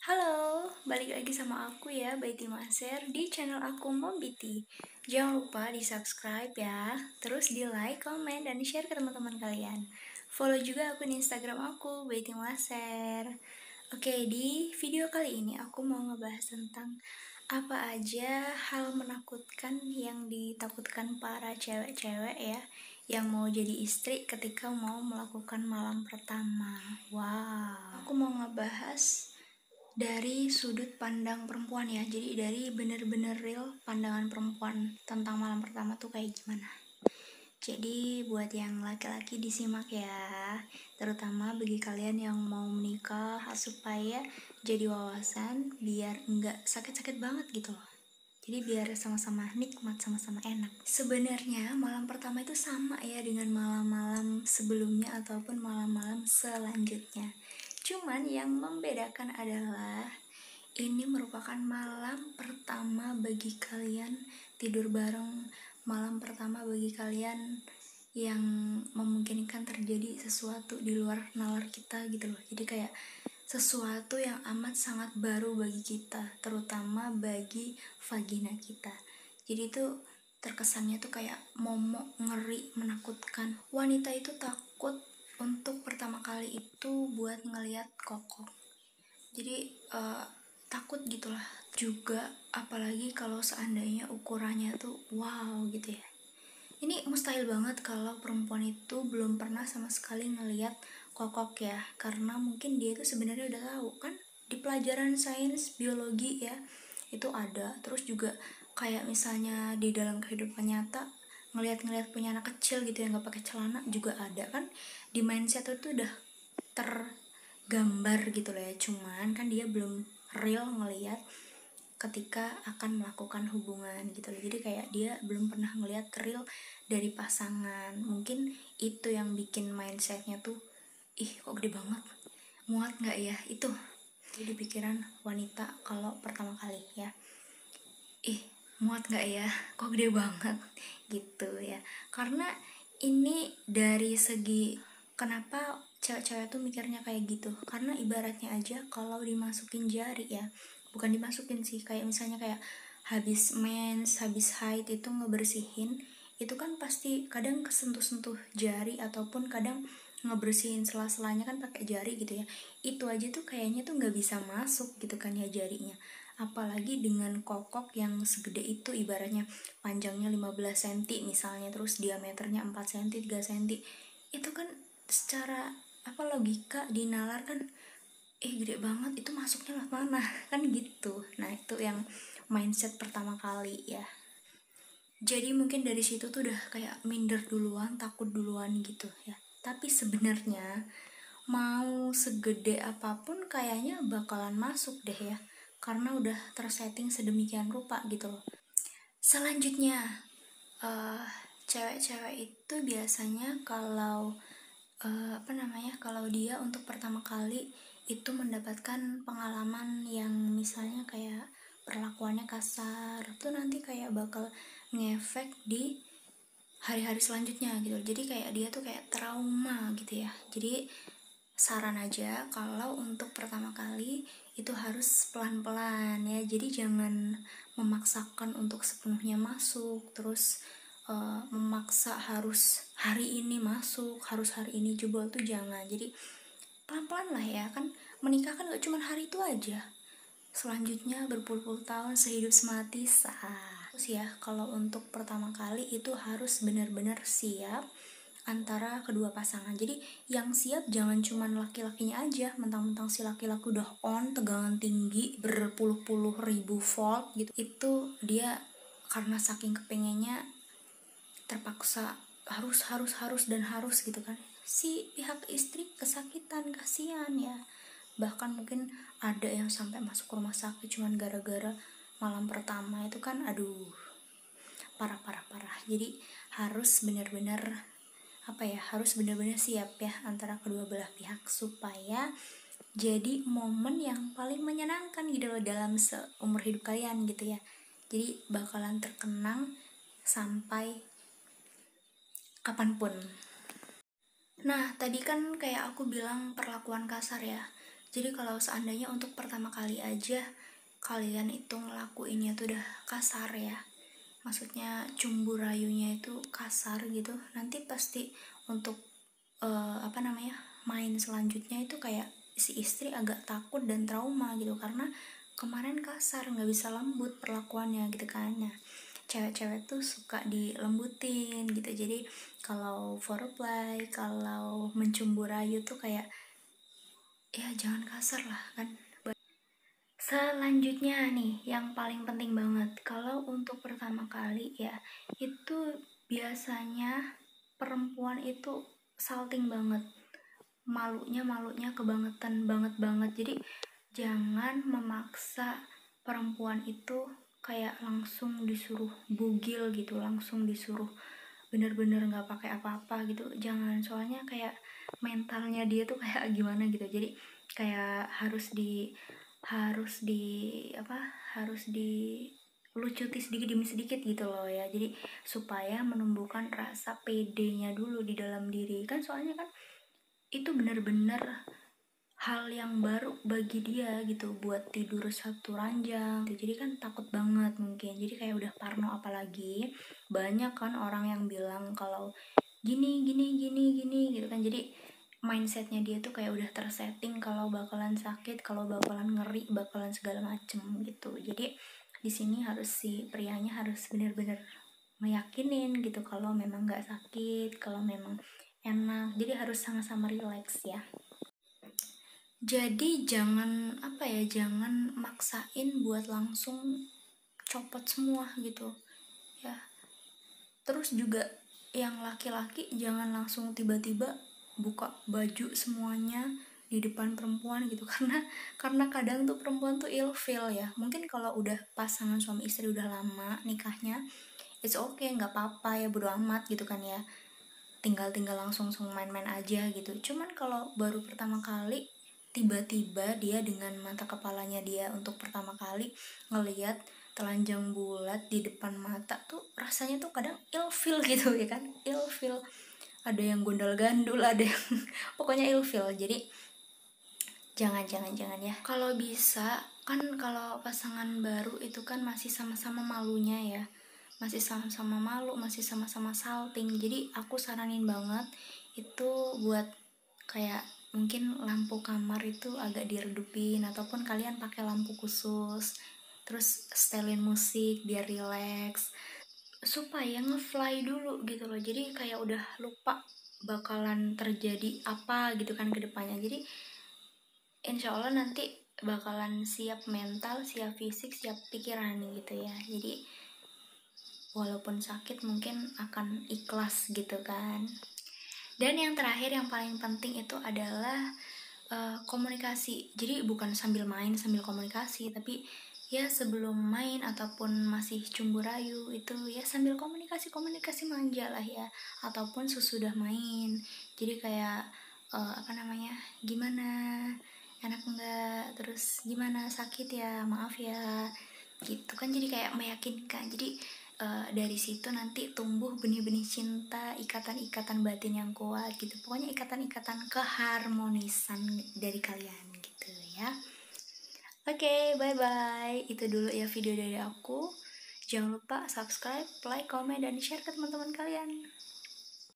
Halo, balik lagi sama aku ya, Baiti Maser di channel aku Mombiti. Jangan lupa di subscribe ya, terus di like, komen, dan share ke teman-teman kalian. Follow juga akun Instagram aku, Baiti Maser. Oke, di video kali ini aku mau ngebahas tentang apa aja hal menakutkan yang ditakutkan para cewek-cewek ya, yang mau jadi istri ketika mau melakukan malam pertama. Wow, aku mau ngebahas dari sudut pandang perempuan ya, jadi dari bener-bener real pandangan perempuan tentang malam pertama tuh kayak gimana. Jadi buat yang laki-laki disimak ya, terutama bagi kalian yang mau menikah supaya jadi wawasan biar enggak sakit-sakit banget gitu loh. Jadi biar sama-sama nikmat, sama-sama enak. Sebenarnya malam pertama itu sama ya dengan malam-malam sebelumnya ataupun malam-malam selanjutnya. Cuman yang membedakan adalah ini merupakan malam pertama bagi kalian tidur bareng, malam pertama bagi kalian yang memungkinkan terjadi sesuatu di luar nalar kita gitu loh. Jadi kayak sesuatu yang amat sangat baru bagi kita, terutama bagi vagina kita. Jadi itu terkesannya tuh kayak momok, ngeri, menakutkan. Wanita itu takut untuk pertama kali itu buat ngelihat kokok. Jadi takut gitulah. Juga apalagi kalau seandainya ukurannya tuh wow gitu ya. Ini mustahil banget kalau perempuan itu belum pernah sama sekali ngelihat kokok ya, karena mungkin dia itu sebenarnya udah tahu kan di pelajaran sains biologi ya itu ada. Terus juga kayak misalnya di dalam kehidupan nyata ngelihat punya anak kecil gitu yang nggak pakai celana juga ada kan, di mindset itu udah tergambar gitu loh ya. Cuman kan dia belum real ngelihat ketika akan melakukan hubungan gitu loh. Jadi kayak dia belum pernah ngelihat real dari pasangan. Mungkin itu yang bikin mindsetnya tuh, ih kok gede banget, muat nggak ya, itu jadi pikiran wanita kalau pertama kali ya. Ih muat nggak ya, kok gede banget gitu ya. Karena ini dari segi kenapa cewek-cewek tuh mikirnya kayak gitu, karena ibaratnya aja kalau dimasukin jari ya, bukan dimasukin sih, kayak misalnya kayak habis mens, habis haid itu ngebersihin, itu kan pasti kadang kesentuh-sentuh jari ataupun kadang ngebersihin sela-selanya kan pakai jari gitu ya. Itu aja tuh kayaknya tuh nggak bisa masuk gitu kan ya jarinya, apalagi dengan kokok yang segede itu, ibaratnya panjangnya 15 cm misalnya, terus diameternya 4 cm 3 cm, itu kan secara logika dinalar kan gede banget, itu masuknya lah mana kan gitu. Nah itu yang mindset pertama kali ya. Jadi mungkin dari situ tuh udah kayak minder duluan, takut duluan gitu ya. Tapi sebenarnya mau segede apapun kayaknya bakalan masuk deh ya, karena udah tersetting sedemikian rupa gitu loh. Selanjutnya cewek-cewek itu biasanya kalau kalau dia untuk pertama kali itu mendapatkan pengalaman yang misalnya kayak perlakuannya kasar tuh nanti kayak bakal ngefek di hari-hari selanjutnya gitu. Jadi kayak dia tuh kayak trauma gitu ya. Jadi saran aja kalau untuk pertama kali itu harus pelan-pelan ya. Jadi jangan memaksakan untuk sepenuhnya masuk, terus memaksa harus hari ini masuk, harus hari ini jebol tuh jangan. Jadi pelan-pelan lah ya, kan menikah kan gak cuma hari itu aja, selanjutnya berpuluh-puluh tahun, sehidup semati sah. Terus ya kalau untuk pertama kali itu harus benar-benar siap antara kedua pasangan. Jadi yang siap jangan cuman laki-lakinya aja, mentang-mentang si laki-laki udah on tegangan tinggi berpuluh-puluh ribu volt gitu, itu dia karena saking kepengennya terpaksa harus dan harus gitu kan, si pihak istri kesakitan, kasihan ya. Bahkan mungkin ada yang sampai masuk rumah sakit cuman gara-gara malam pertama itu kan, aduh parah. Jadi harus benar-benar harus benar-benar siap ya antara kedua belah pihak supaya jadi momen yang paling menyenangkan gitu loh dalam seumur hidup kalian gitu ya. Jadi bakalan terkenang sampai kapanpun. Nah tadi kan kayak aku bilang perlakuan kasar ya, Jadi kalau seandainya untuk pertama kali aja kalian itu ngelakuinnya tuh udah kasar ya, maksudnya cumbu rayunya itu kasar gitu, nanti pasti untuk main selanjutnya itu kayak si istri agak takut dan trauma gitu, karena kemarin kasar, nggak bisa lembut perlakuannya gitu kan. Nah, cewek-cewek tuh suka dilembutin gitu, jadi kalau foreplay, kalau mencumbu rayu tuh kayak ya jangan kasar lah kan. Selanjutnya nih, yang paling penting banget, kalau untuk pertama kali ya, itu biasanya perempuan itu salting banget, malunya kebangetan banget. Jadi jangan memaksa perempuan itu kayak langsung disuruh bugil gitu, langsung disuruh bener-bener nggak pakai apa-apa gitu, jangan. Soalnya kayak mentalnya dia tuh kayak gimana gitu, jadi kayak harus di lucuti sedikit demi sedikit gitu loh ya, jadi supaya menumbuhkan rasa pedenya dulu di dalam diri kan. Soalnya kan itu bener-bener hal yang baru bagi dia gitu, buat tidur satu ranjang, jadi kan takut banget mungkin, jadi kayak udah parno. Apalagi banyak kan orang yang bilang kalau gini gitu kan, jadi mindsetnya dia tuh kayak udah tersetting kalau bakalan sakit, kalau bakalan ngeri, bakalan segala macem gitu. Jadi di sini harus si prianya harus bener-bener meyakinin gitu kalau memang nggak sakit, kalau memang enak, jadi harus sama-sama relax ya. Jadi jangan jangan maksain buat langsung copot semua gitu ya. Terus juga yang laki-laki jangan langsung tiba-tiba buka baju semuanya di depan perempuan gitu karena kadang tuh perempuan tuh ilfeel ya. Mungkin kalau udah pasangan suami istri udah lama nikahnya, it's okay, nggak apa-apa ya, bodo amat gitu kan ya, tinggal langsung main-main aja gitu. Cuman kalau baru pertama kali, tiba-tiba dia dengan mata kepalanya dia untuk pertama kali ngelihat telanjang bulat di depan mata tuh, rasanya tuh kadang ilfeel gitu ya kan, ilfeel, ada yang gondal gandul, ada yang pokoknya ilfeel. Jadi jangan ya. Kalau bisa kan, kalau pasangan baru itu kan masih sama-sama malunya ya, masih sama-sama malu, masih sama-sama salting. Jadi aku saranin banget itu buat kayak mungkin lampu kamar itu agak diredupin, ataupun kalian pakai lampu khusus, terus setelin musik biar relax, supaya ngefly dulu gitu loh. Jadi kayak udah lupa bakalan terjadi apa gitu kan ke depannya. Jadi insya Allah nanti bakalan siap mental, siap fisik, siap pikiran gitu ya. Jadi walaupun sakit mungkin akan ikhlas gitu kan. Dan yang terakhir yang paling penting itu adalah komunikasi. Jadi bukan sambil main sambil komunikasi, tapi ya sebelum main ataupun masih cumbu rayu itu ya sambil komunikasi manja lah ya, ataupun sesudah main. Jadi kayak gimana, enak enggak, terus gimana, sakit ya, maaf ya gitu kan. Jadi kayak meyakinkan. Jadi dari situ nanti tumbuh benih-benih cinta, ikatan-ikatan batin yang kuat gitu. Pokoknya ikatan-ikatan keharmonisan dari kalian gitu ya. Oke, bye-bye. Itu dulu ya video dari aku. Jangan lupa subscribe, like, komen, dan share ke teman-teman kalian.